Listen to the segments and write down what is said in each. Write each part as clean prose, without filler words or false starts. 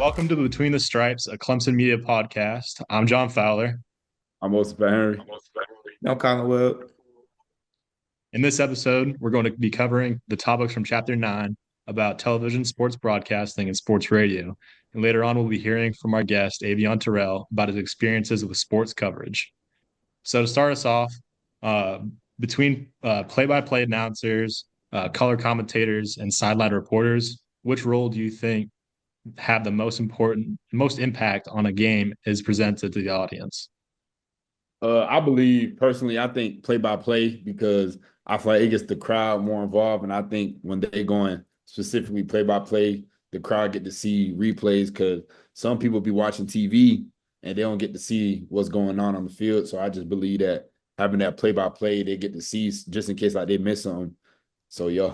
Welcome to Between the Stripes, a Clemson media podcast. I'm John Fowler. I'm Olsen Patt-Henry. No, Kylen Webb. In this episode, we're going to be covering the topics from Chapter 9 about television, sports broadcasting, and sports radio. And later on, we'll be hearing from our guest, Avieon Terrell, about his experiences with sports coverage. So, to start us off, uh, between play-by-play announcers, color commentators, and sideline reporters, which role do you think have the most impact on a game is presented to the audience? I believe personally, I think play-by-play because I feel like it gets the crowd more involved, and I think when they're going specifically play-by-play, the crowd get to see replays because some people be watching TV and they don't get to see what's going on the field. So I just believe that having that play-by-play, they get to see just in case like they miss something. So yeah.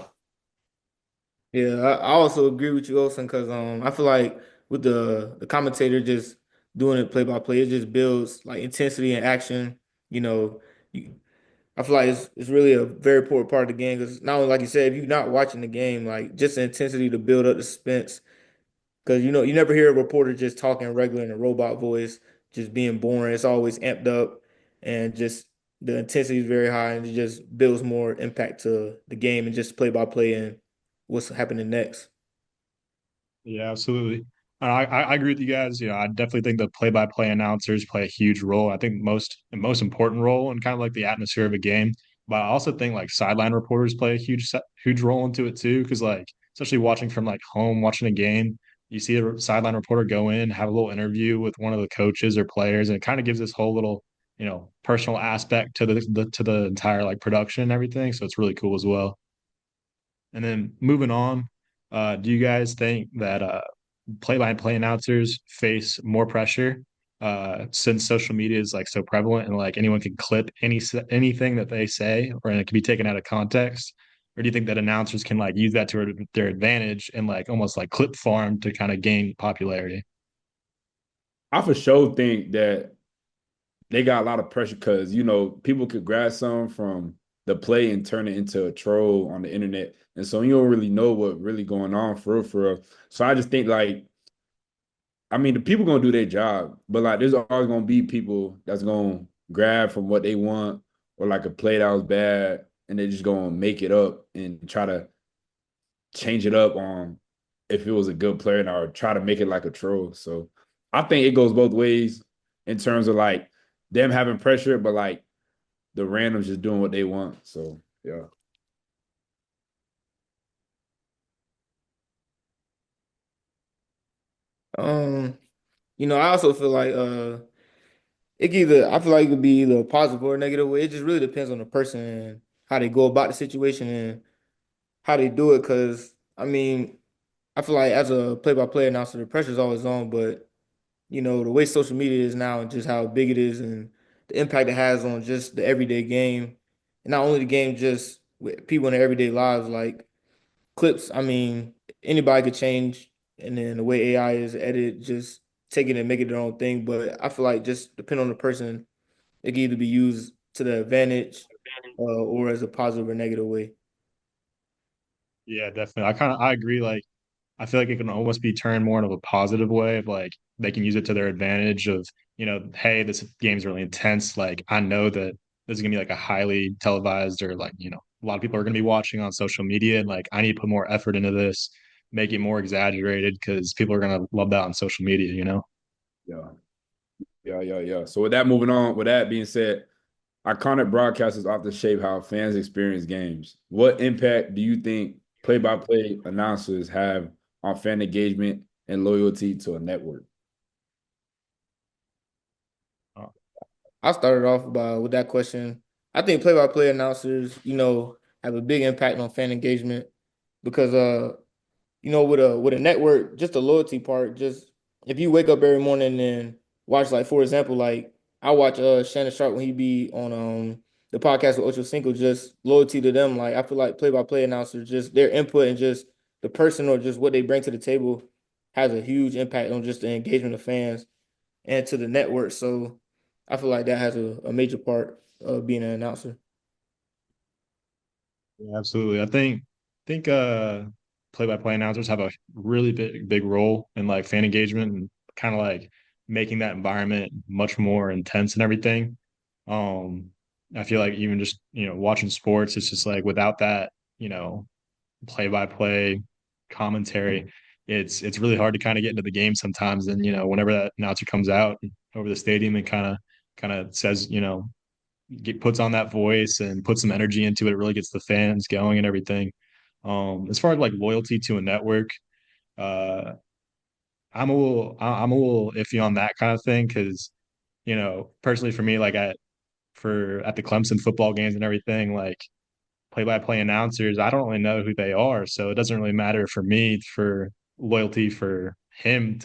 Yeah, I also agree with you, Olsen, because I feel like with the commentator just doing it play by play, it just builds like intensity and action. You know, you, I feel like it's really a very important part of the game because not only like you said, if you're not watching the game, like just the intensity to build up the suspense. Because you never hear a reporter just talking regular in a robot voice, just being boring. It's always amped up, and just the intensity is very high, and it just builds more impact to the game and just play by play and what's happening next. Yeah, absolutely. I agree with you guys. I definitely think the play-by-play announcers play a huge role. I think most important role in kind of like the atmosphere of a game. But I also think like sideline reporters play a huge role into it too. Because like especially watching from like home, watching a game, you see a sideline reporter go in, have a little interview with one of the coaches or players, and it kind of gives this whole little personal aspect to the entire like production and everything. So it's really cool as well. And then moving on, do you guys think that play-by-play announcers face more pressure since social media is like so prevalent and like anyone can clip anything that they say or and it can be taken out of context? Or do you think that announcers can like use that to their advantage and like almost like clip farm to kind of gain popularity? I for sure think that they got a lot of pressure because people could grab some from the play and turn it into a troll on the internet, and so you don't really know what really going on for real, for real. So I just think like, I mean, the people gonna do their job, but like, there's always gonna be people that's gonna grab from what they want or like a play that was bad, and they just gonna make it up and try to change it up on if it was a good player or try to make it like a troll. So I think it goes both ways in terms of like them having pressure, but like the randoms just doing what they want. So yeah. Um, I also feel like it can either I feel like it could be either a positive or a negative way. It just really depends on the person and how they go about the situation and how they do it. Because I mean, I feel like as a play-by-play announcer, the pressure's always on, but the way social media is now and just how big it is and the impact it has on just the everyday game. And not only the game, just with people in their everyday lives, like clips, I mean, anybody could change and then the way AI is edited, just take it and make it their own thing. But I feel like just depending on the person, it can either be used to the advantage or as a positive or negative way. Yeah, definitely. I agree. Like I feel like it can almost be turned more into a positive way of like they can use it to their advantage of, hey, this game's really intense. Like I know that this is gonna be like a highly televised or like, a lot of people are gonna be watching on social media and like I need to put more effort into this, make it more exaggerated because people are gonna love that on social media. Yeah. Yeah. So with that moving on, with that being said, iconic broadcasters often shape how fans experience games. What impact do you think play-by-play announcers have on fan engagement and loyalty to a network? Uh, I started off with that question. I think play-by-play announcers, have a big impact on fan engagement because with a network, just the loyalty part, just if you wake up every morning and watch, like, for example, like I watch Shannon Sharp when he be on the podcast with Ocho Cinco, just loyalty to them. Like I feel like play-by-play announcers, just their input and just the person or just what they bring to the table has a huge impact on just the engagement of fans and to the network. So I feel like that has a major part of being an announcer. yeah, absolutely. I think play-by-play announcers have a really big role in like fan engagement and kind of like making that environment much more intense and everything. Um, I feel like even just, watching sports, it's just like without that, you know, play-by-play commentary, it's really hard to kind of get into the game sometimes. And, whenever that announcer comes out over the stadium and kind of says, puts on that voice and puts some energy into it, it really gets the fans going and everything. As far as like loyalty to a network, uh, I'm a little iffy on that kind of thing because, personally for me, like at the Clemson football games and everything, like play-by-play announcers, I don't really know who they are, so it doesn't really matter for me for loyalty for him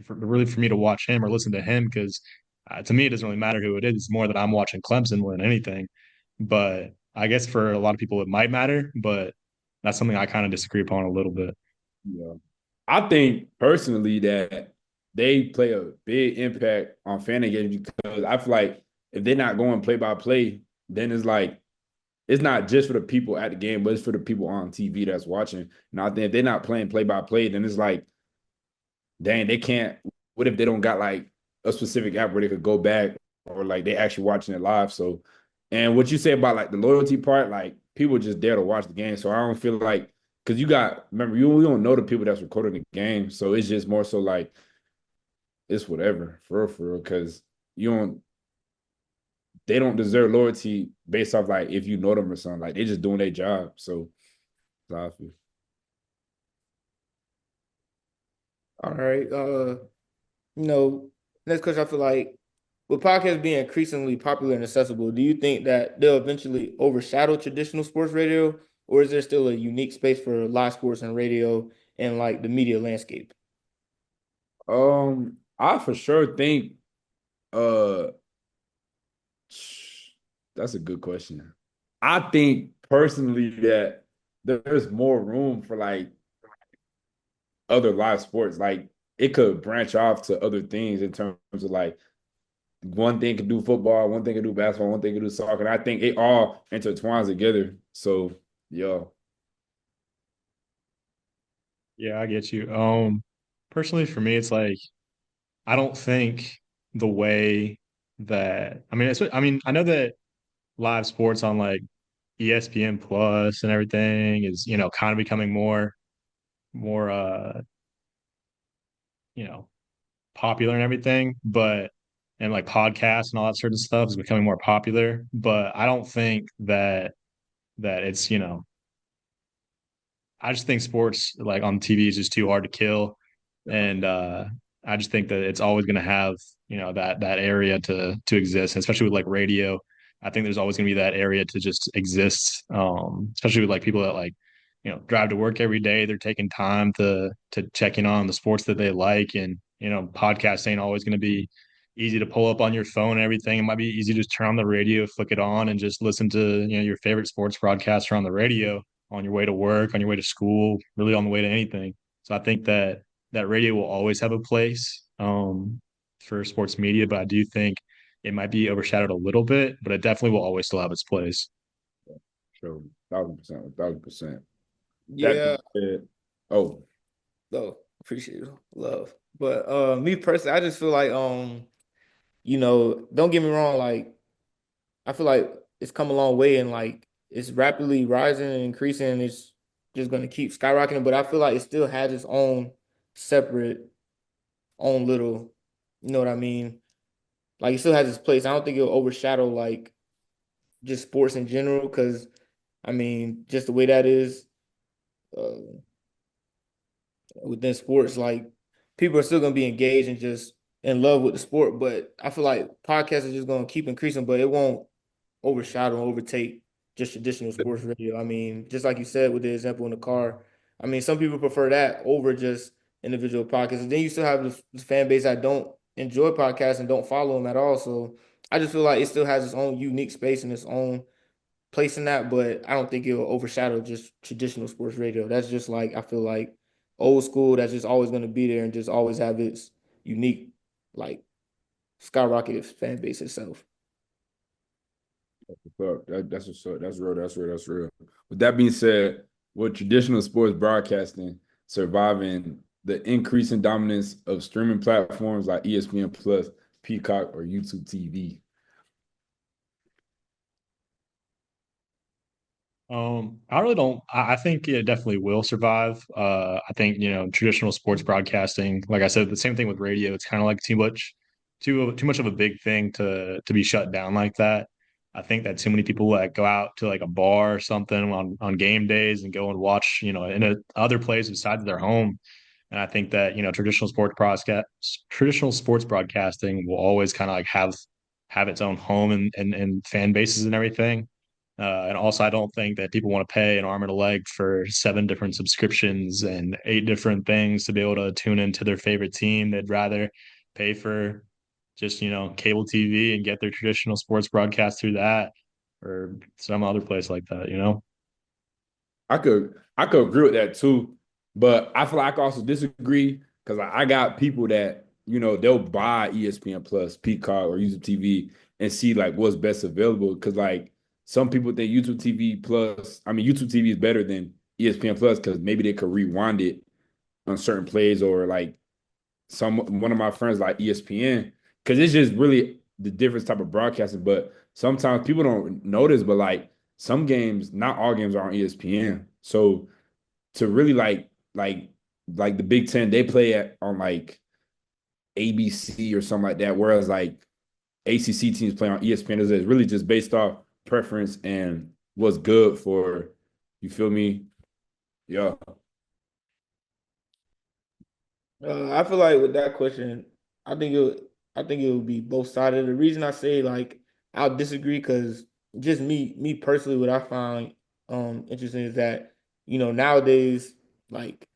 really for me to watch him or listen to him because to me it doesn't really matter who it is. It's more that I'm watching Clemson more than anything. But I guess for a lot of people it might matter, but that's something I kind of disagree upon a little bit. Yeah. I think personally that they play a big impact on fan engagement because I feel like if they're not going play by play, then it's like it's not just for the people at the game, but it's for the people on TV that's watching. And I think if they're not playing play by play, then it's like, dang, they can't. What if they don't got like a specific app where they could go back or like they actually watching it live? So, and what you say about like the loyalty part, like people just there to watch the game. So I don't feel like because you got remember you don't know the people that's recording the game, so it's just more so like it's whatever for real. Because you don't they don't deserve loyalty based off like if you know them or something. Like they just doing their job. So that's how I feel. All right. You know, next question, I feel like with podcasts being increasingly popular and accessible, do you think that they'll eventually overshadow traditional sports radio, or is there still a unique space for live sports and radio and like the media landscape? I for sure think uh that's a good question. I think personally that there's more room for like other live sports. Like it could branch off to other things in terms of like one thing could do football, one thing could do basketball, one thing could do soccer. And I think it all intertwines together. So yeah. Yeah, I get you. Personally for me, it's like I don't think the way that I know that live sports on like ESPN Plus and everything is, kind of becoming more you know, popular and everything, but and like podcasts and all that sort of stuff is becoming more popular. But I don't think that it's, I just think sports like on TV is just too hard to kill. And I just think that it's always going to have, that area to exist, and especially with like radio. I think there's always going to be that area to just exist, especially with like people that like, drive to work every day. They're taking time to check in on the sports that they like, and podcasts ain't always going to be easy to pull up on your phone and everything. It might be easy to just turn on the radio, flick it on, and just listen to your favorite sports broadcaster on the radio on your way to work, on your way to school, really on the way to anything. So I think that radio will always have a place for sports media, but I do think it might be overshadowed a little bit, but it definitely will always still have its place. Sure. 1,000%, 1,000%. That Yeah, being said, oh, though appreciate you, love. But me personally, I just feel like don't get me wrong, like I feel like it's come a long way and like it's rapidly rising and increasing and it's just gonna keep skyrocketing. But I feel like it still has its own separate, own little, you know what I mean? Like it still has its place. I don't think it'll overshadow like just sports in general, because I mean, just the way that is uh, within sports, like people are still gonna be engaged and just in love with the sport. But I feel like podcasts are just gonna keep increasing, but it won't overshadow and overtake just traditional sports radio. I mean, just like you said with the example in the car, I mean, some people prefer that over just individual podcasts. And then you still have this fan base that don't enjoy podcasts and don't follow them at all. So I just feel like it still has its own unique space and its own place in that, but I don't think it'll overshadow just traditional sports radio. That's just like I feel like old school. That's just always going to be there and just always have its unique, like skyrocketed fan base itself. fuck, that's what's up. That's real. That's real. That's real. With that being said, With traditional sports broadcasting surviving the increasing dominance of streaming platforms like ESPN Plus, Peacock, or YouTube TV? I really don't. I think it definitely will survive. I think traditional sports broadcasting, like I said, the same thing with radio. It's kind of like too much of a big thing to be shut down like that. I think that too many people like go out to like a bar or something on game days and go and watch, in other place besides their home. And I think that traditional sports broadcasting will always kind of like have its own home and fan bases and everything. And also, I don't think that people want to pay an arm and a leg for 7 different subscriptions and 8 different things to be able to tune into their favorite team. They'd rather pay for just, cable TV and get their traditional sports broadcast through that or some other place like that. I could agree with that too, but I feel like I also disagree because I got people that they'll buy ESPN Plus, Peacock, or YouTube TV and see like what's best available. Because like some people think YouTube TV Plus, I mean YouTube TV is better than ESPN Plus because maybe they could rewind it on certain plays or like one of my friends like ESPN because it's just really the different type of broadcasting. But sometimes people don't notice, but like some games, not all games are on ESPN. So to really like the Big Ten, they play on like ABC or something like that. Whereas like ACC teams play on ESPN. It's really just based off preference and what's good for you. Feel me? Yeah. I feel like with that question, I think it would be both sided. The reason I say like I'll disagree because just me personally, what I find interesting is that nowadays like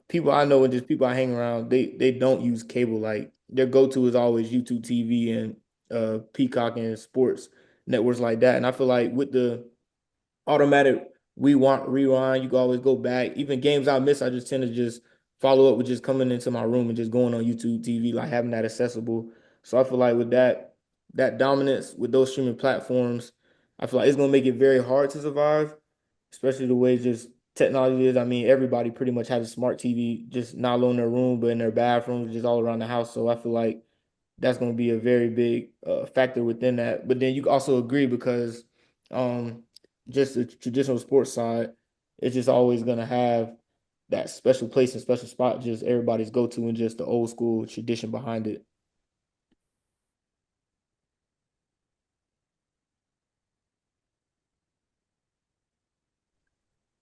people I know and just people I hang around, they don't use cable. Like their go to is always YouTube TV and Peacock and sports networks like that. And I feel like with the automatic we want rewind. You can always go back. Even games I miss, I just tend to just follow up with just coming into my room and just going on YouTube TV, like having that accessible. So I feel like with that dominance with those streaming platforms, I feel like it's gonna make it very hard to survive, especially the way just technology is. I mean, everybody pretty much has a smart TV, just not alone in their room, but in their bathrooms, just all around the house. So I feel like that's going to be a very big factor within that. But then you also agree because um, just the traditional sports side, it's just always going to have that special place and special spot, just everybody's go to, and just the old school tradition behind it.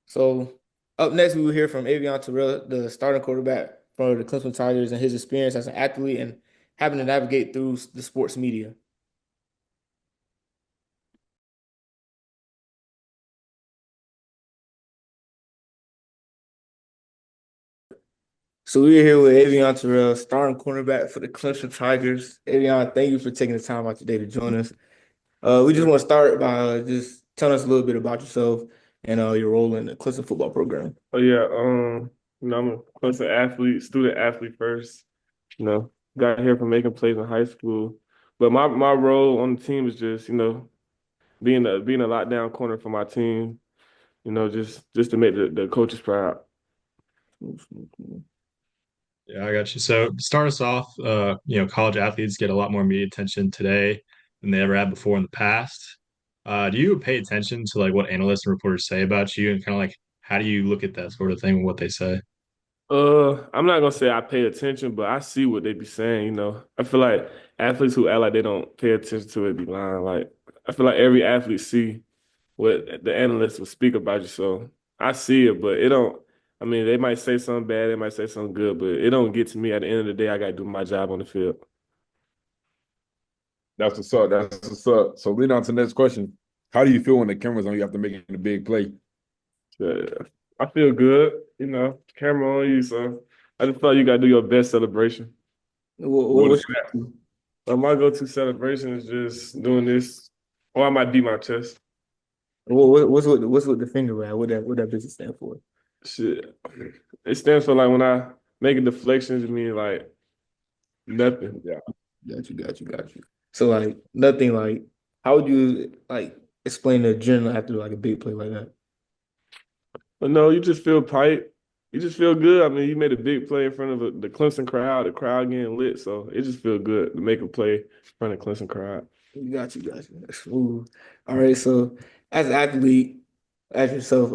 So up next, we will hear from Avieon Terrell, the starting quarterback for the Clemson Tigers, and his experience as an athlete and having to navigate through the sports media. So we're here with Avieon Terrell, starting cornerback for the Clemson Tigers. Avieon, thank you for taking the time out today to join us. We just want to start by just telling us a little bit about yourself and your role in the Clemson football program. Oh yeah, I'm a Clemson athlete, student athlete first. Got here from making plays in high school, but my role on the team is just being a lockdown corner for my team. Just to make the coaches proud. Yeah, I got you. So to start us off, college athletes get a lot more media attention today than they ever had before in the past. Do you pay attention to like what analysts and reporters say about you and kind of like how do you look at that sort of thing and what they say? I'm not gonna say I pay attention, but I see what they be saying. I feel like athletes who act like they don't pay attention to it be lying. Like I feel like every athlete see what the analysts will speak about you. So I see it, but it don't. I mean, they might say something bad, they might say something good, but it don't get to me. At the end of the day, I got to do my job on the field. That's what's up. That's what's up. So lead on to the next question. How do you feel when the camera's on you after making a big play? I feel good. Camera on you, so I just feel like you got to do your best celebration. What is What's that? So my go-to celebration is just doing this, or I might beat my chest. what's with the finger rap? What that business stand for? Shit, it stands for like when I make a deflection, it mean like nothing. Yeah. Got you. So like nothing like how would you like explain the adrenaline after like a big play like that? But no, you just feel tight. You just feel good. I mean, you made a big play in front of the Clemson crowd. The crowd getting lit, so it just feel good to make a play in front of Clemson crowd. Got you. That's smooth. All right, so as an athlete, ask yourself,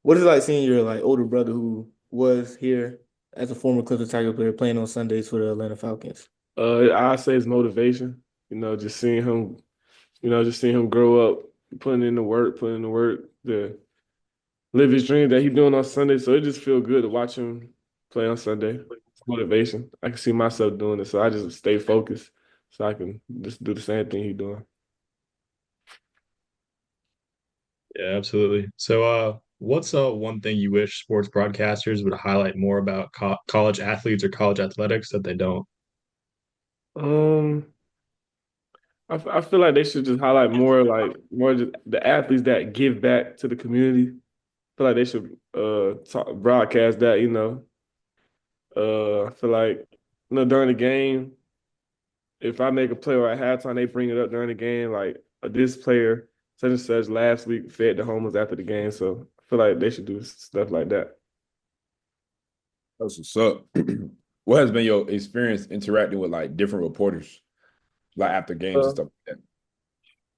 what is it like seeing your like older brother who was here as a former Clemson Tiger player playing on Sundays for the Atlanta Falcons? I say it's motivation. Just seeing him. Just seeing him grow up, putting in the work to live his dream that he's doing on Sunday. So it just feel good to watch him play on Sunday. It's motivation. I can see myself doing it, so I just stay focused so I can just do the same thing he's doing. Yeah, absolutely. So, what's one thing you wish sports broadcasters would highlight more about college athletes or college athletics that they don't? Um, I feel like they should just highlight more just the athletes that give back to the community. I feel like they should broadcast that. I feel like during the game, if I make a play or at halftime, they bring it up during the game. Like this player, such and such, last week fed the homeless after the game. So I feel like they should do stuff like that. That's what's up. What has been your experience interacting with like different reporters, like after games and Uh, stuff like that?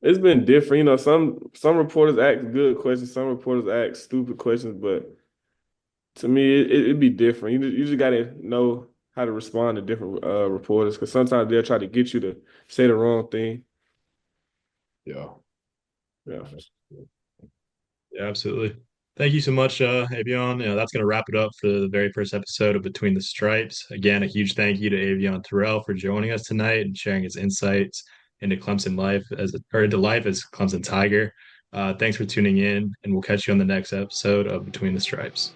it's been different. Some reporters ask good questions, some reporters ask stupid questions, but to me, it'd be different. You just gotta know how to respond to different reporters because sometimes they'll try to get you to say the wrong thing. Yeah. Yeah. Yeah, absolutely. Thank you so much, Avieon. That's going to wrap it up for the very first episode of Between the Stripes. Again, a huge thank you to Avieon Terrell for joining us tonight and sharing his insights into Clemson life or into life as Clemson Tiger. Thanks for tuning in, and we'll catch you on the next episode of Between the Stripes.